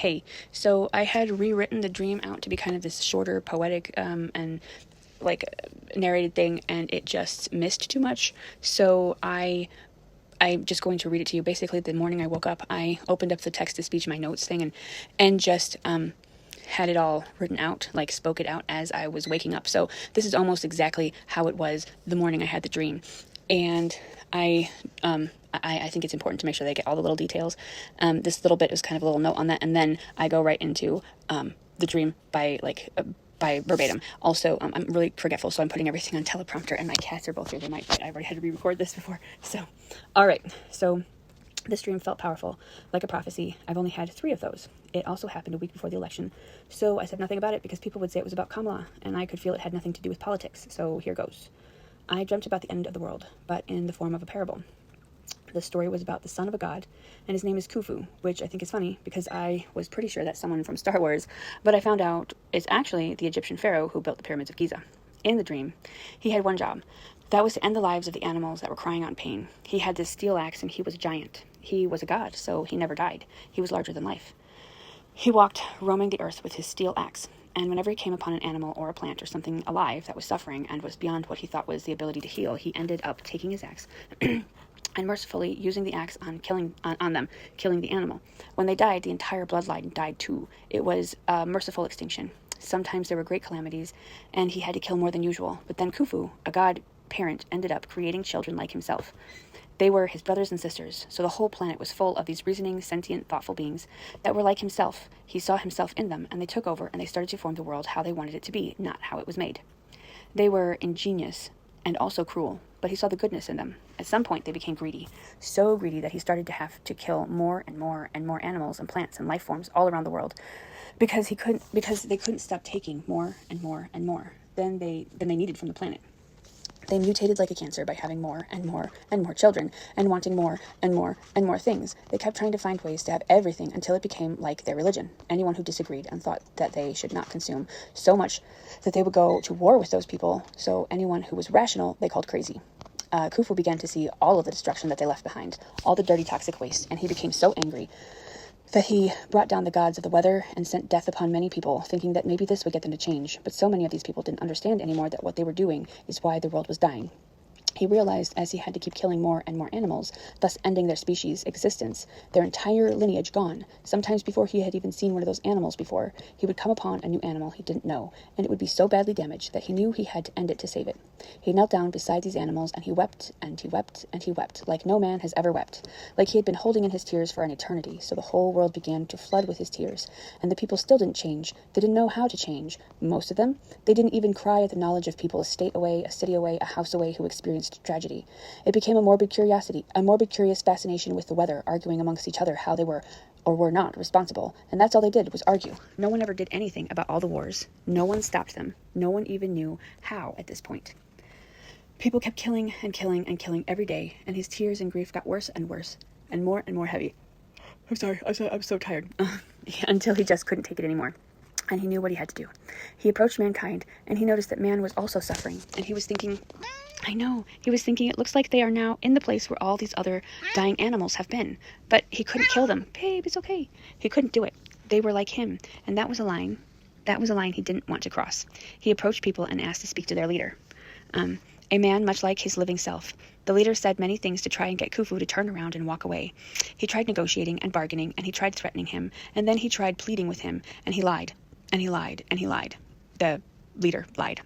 Hey, so I had rewritten the dream out to be kind of this shorter, poetic, and like narrated thing, and it just missed too much. So I'm just going to read it to you. Basically, the morning I woke up, I opened up the text-to-speech, my notes thing, and just had it all written out, like spoke it out as I was waking up. So this is almost exactly how it was the morning I had the dream, and I think it's important to make sure they get all the little details. This little bit was kind of a little note on that, and then I go right into the dream by verbatim. Also, I'm really forgetful, so I'm putting everything on teleprompter, and my cats are both here. They might bite. I've already had to re-record this before. So, all right. So, this dream felt powerful, like a prophecy. I've only had 3 of those. It also happened a week before the election, so I said nothing about it because people would say it was about Kamala, and I could feel it had nothing to do with politics. So here goes. I dreamt about the end of the world, but in the form of a parable. The story was about the son of a god, and his name is Khufu, which I think is funny because I was pretty sure that's someone from Star Wars, but I found out it's actually the Egyptian pharaoh who built the pyramids of Giza. In the dream, he had one job. That was to end the lives of the animals that were crying out in pain. He had this steel axe, and he was a giant. He was a god, so he never died. He was larger than life. He walked, roaming the earth with his steel axe, and whenever he came upon an animal or a plant or something alive that was suffering and was beyond what he thought was the ability to heal, he ended up taking his axe and mercifully using the axe on them, killing the animal. When they died, the entire bloodline died too. It was a merciful extinction. Sometimes there were great calamities, and he had to kill more than usual. But then Khufu, a god parent, ended up creating children like himself. They were his brothers and sisters, so the whole planet was full of these reasoning, sentient, thoughtful beings that were like himself. He saw himself in them, and they took over, and they started to form the world how they wanted it to be, not how it was made. They were ingenious and also cruel, but he saw the goodness in them. At some point, they became greedy, so greedy that he started to have to kill more and more and more animals and plants and life forms all around the world, because they couldn't stop taking more and more and more than they needed from the planet. They mutated like a cancer by having more and more and more children and wanting more and more and more things. They kept trying to find ways to have everything until it became like their religion. Anyone who disagreed and thought that they should not consume so much that they would go to war with those people. So anyone who was rational, they called crazy. Khufu began to see all of the destruction that they left behind, all the dirty toxic waste, and he became so angry that he brought down the gods of the weather and sent death upon many people, thinking that maybe this would get them to change. But so many of these people didn't understand anymore that what they were doing is why the world was dying. He realized as he had to keep killing more and more animals, thus ending their species' existence, their entire lineage gone. Sometimes before he had even seen one of those animals before, he would come upon a new animal he didn't know, and it would be so badly damaged that he knew he had to end it to save it. He knelt down beside these animals, and he wept, and he wept, and he wept, like no man has ever wept, like he had been holding in his tears for an eternity. So the whole world began to flood with his tears, and the people still didn't change. They didn't know how to change. Most of them, they didn't even cry at the knowledge of people a state away, a city away, a house away who experienced tragedy. It became a morbid curious fascination with the weather, arguing amongst each other how they were or were not responsible. And that's all they did, was argue. No one ever did anything about all the wars. No one stopped them. No one even knew how at this point. People kept killing and killing and killing every day, and his tears and grief got worse and worse and more heavy. I'm sorry, I'm so tired. Until he just couldn't take it anymore. And he knew what he had to do. He approached mankind, and he noticed that man was also suffering. And he was thinking, it looks like they are now in the place where all these other dying animals have been. But he couldn't kill them. Babe, it's okay. He couldn't do it. They were like him. And that was a line he didn't want to cross. He approached people and asked to speak to their leader. A man much like his living self. The leader said many things to try and get Khufu to turn around and walk away. He tried negotiating and bargaining, and he tried threatening him, and then he tried pleading with him, and he lied, and he lied, and he lied. The leader lied.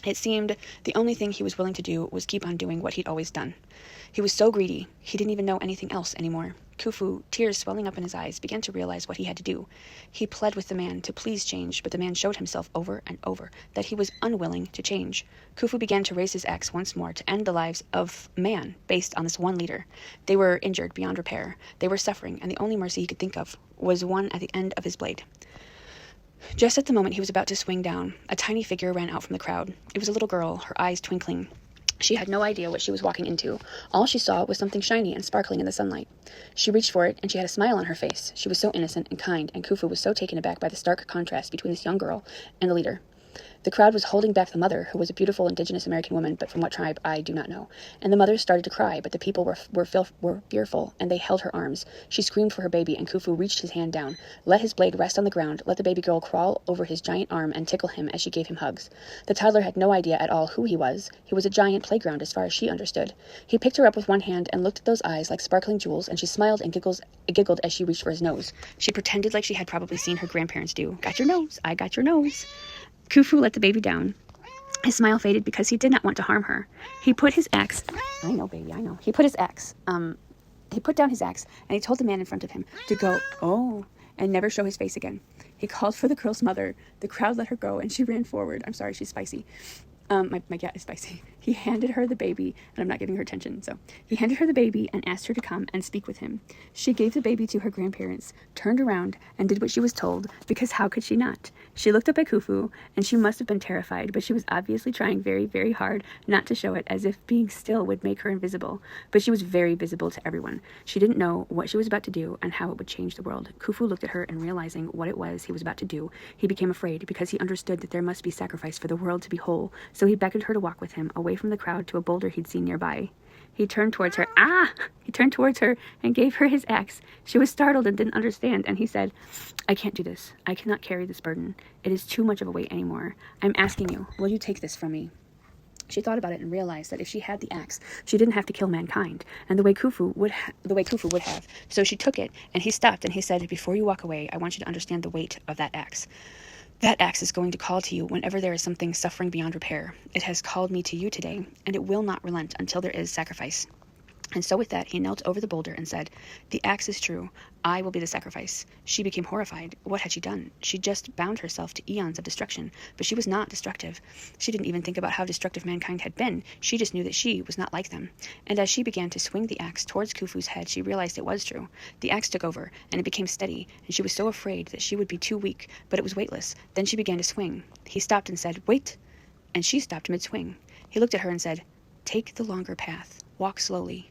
It seemed the only thing he was willing to do was keep on doing what he'd always done. He was so greedy, he didn't even know anything else anymore. Khufu, tears swelling up in his eyes, began to realize what he had to do. He pled with the man to please change, but the man showed himself over and over that he was unwilling to change. Khufu began to raise his axe once more to end the lives of man based on this one leader. They were injured beyond repair. They were suffering, and the only mercy he could think of was one at the end of his blade. Just at the moment he was about to swing down, a tiny figure ran out from the crowd. It was a little girl, her eyes twinkling. She had no idea what she was walking into. All she saw was something shiny and sparkling in the sunlight. She reached for it, and she had a smile on her face. She was so innocent and kind, and Khufu was so taken aback by the stark contrast between this young girl and the leader. The crowd was holding back the mother, who was a beautiful indigenous American woman, but from what tribe I do not know. And the mother started to cry, but the people were fearful, and they held her arms. She screamed for her baby, and Khufu reached his hand down, let his blade rest on the ground, let the baby girl crawl over his giant arm and tickle him as she gave him hugs. The toddler had no idea at all who he was. He was a giant playground as far as she understood. He picked her up with one hand and looked at those eyes like sparkling jewels, and she smiled and giggled as she reached for his nose. She pretended like she had probably seen her grandparents do. Got your nose, I got your nose. Khufu let the baby down. His smile faded because he did not want to harm her. He put his axe... I know, baby, I know. He put down his axe, and he told the man in front of him to go, and never show his face again. He called for the girl's mother. The crowd let her go, and she ran forward. I'm sorry, she's spicy. My cat is spicy. He handed her the baby, and I'm not giving her attention, so. He handed her the baby and asked her to come and speak with him. She gave the baby to her grandparents, turned around, and did what she was told, because how could she not? She looked up at Khufu, and she must have been terrified, but she was obviously trying very, very hard not to show it, as if being still would make her invisible. But she was very visible to everyone. She didn't know what she was about to do and how it would change the world. Khufu looked at her, and realizing what it was he was about to do, he became afraid, because he understood that there must be sacrifice for the world to be whole. So he beckoned her to walk with him, away from the crowd to a boulder he'd seen nearby. He turned towards her and gave her his axe. She was startled and didn't understand, and he said, I can't do this. I cannot carry this burden. It is too much of a weight anymore. I'm asking you, will you take this from me? She thought about it and realized that if she had the axe, she didn't have to kill mankind, and the way Khufu would have. So she took it, and he stopped, and he said, before you walk away, I want you to understand the weight of that axe. That axe is going to call to you whenever there is something suffering beyond repair. It has called me to you today, and it will not relent until there is sacrifice. And so with that, he knelt over the boulder and said, the axe is true. I will be the sacrifice. She became horrified. What had she done? She just bound herself to eons of destruction, but she was not destructive. She didn't even think about how destructive mankind had been. She just knew that she was not like them. And as she began to swing the axe towards Khufu's head, she realized it was true. The axe took over, and it became steady, and she was so afraid that she would be too weak, but it was weightless. Then she began to swing. He stopped and said, wait. And she stopped mid-swing. He looked at her and said, take the longer path. Walk slowly.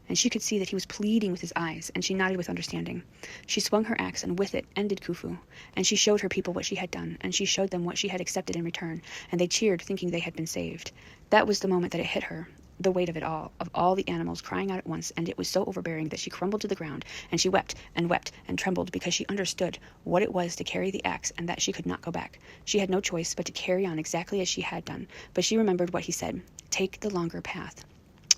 And she could see that he was pleading with his eyes, and she nodded with understanding. She swung her axe, and with it ended Khufu. And she showed her people what she had done, and she showed them what she had accepted in return, and they cheered, thinking they had been saved. That was the moment that it hit her, the weight of it all, of all the animals crying out at once, and it was so overbearing that she crumbled to the ground, and she wept and trembled, because she understood what it was to carry the axe, and that she could not go back. She had no choice but to carry on exactly as she had done, but she remembered what he said, take the longer path.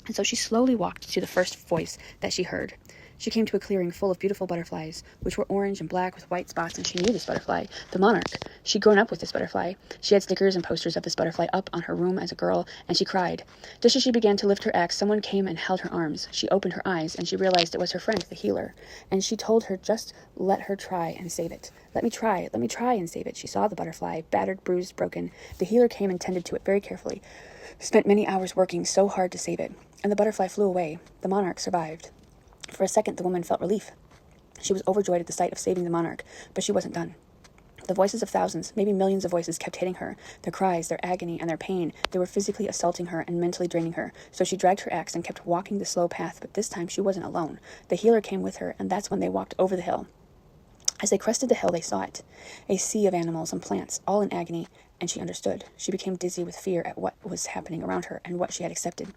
And so she slowly walked to the first voice that she heard. She came to a clearing full of beautiful butterflies, which were orange and black with white spots, and she knew this butterfly, the monarch. She'd grown up with this butterfly. She had stickers and posters of this butterfly up on her room as a girl, and she cried. Just as she began to lift her axe, someone came and held her arms. She opened her eyes, and she realized it was her friend, the healer. And she told her, just let her try and save it. Let me try and save it. She saw the butterfly, battered, bruised, broken. The healer came and tended to it very carefully, spent many hours working so hard to save it. And the butterfly flew away. The monarch survived. For a second, the woman felt relief. She was overjoyed at the sight of saving the monarch, but she wasn't done. The voices of thousands, maybe millions of voices, kept hitting her. Their cries, their agony, and their pain. They were physically assaulting her and mentally draining her. So she dragged her axe and kept walking the slow path, but this time she wasn't alone. The healer came with her, and that's when they walked over the hill. As they crested the hill, they saw it. A sea of animals and plants, all in agony, and she understood. She became dizzy with fear at what was happening around her and what she had accepted.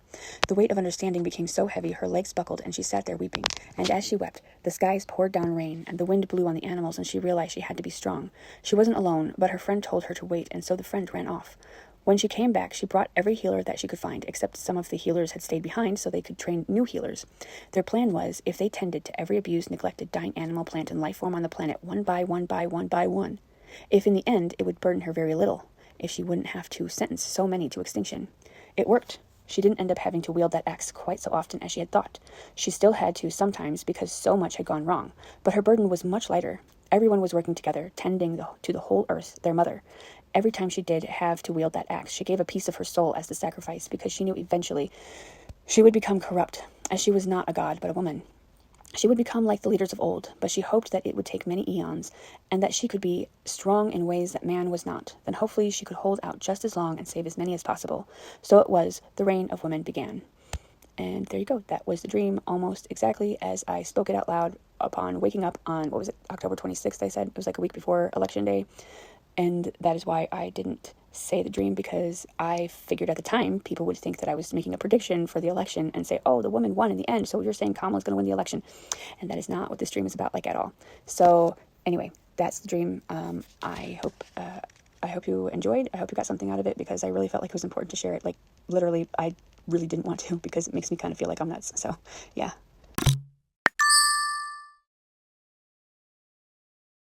The weight of understanding became so heavy, her legs buckled, and she sat there weeping. And as she wept, the skies poured down rain, and the wind blew on the animals, and she realized she had to be strong. She wasn't alone, but her friend told her to wait, and so the friend ran off. When she came back, she brought every healer that she could find, except some of the healers had stayed behind so they could train new healers. Their plan was, if they tended to every abused, neglected, dying animal, plant, and life form on the planet one by one, if in the end it would burden her very little, if she wouldn't have to sentence so many to extinction. It worked. She didn't end up having to wield that axe quite so often as she had thought. She still had to sometimes because so much had gone wrong, but her burden was much lighter. Everyone was working together, tending to the whole earth, their mother. Every time she did have to wield that axe, she gave a piece of her soul as the sacrifice, because she knew eventually she would become corrupt, as she was not a god but a woman. She would become like the leaders of old, but she hoped that it would take many eons, and that she could be strong in ways that man was not. Then hopefully she could hold out just as long and save as many as possible. So it was, the reign of women began. And there you go. That was the dream, almost exactly as I spoke it out loud upon waking up on, October 26th, I said. It was like a week before Election Day. And that is why I didn't say the dream because I figured at the time people would think that I was making a prediction for the election and say, oh, the woman won in the end, so you're saying Kamala's going to win the election. And that is not what this dream is about, like, at all. So anyway, that's the dream. I hope you enjoyed. I hope you got something out of it, because I really felt like it was important to share it. Like, literally, I really didn't want to, because it makes me kind of feel like I'm nuts. So yeah.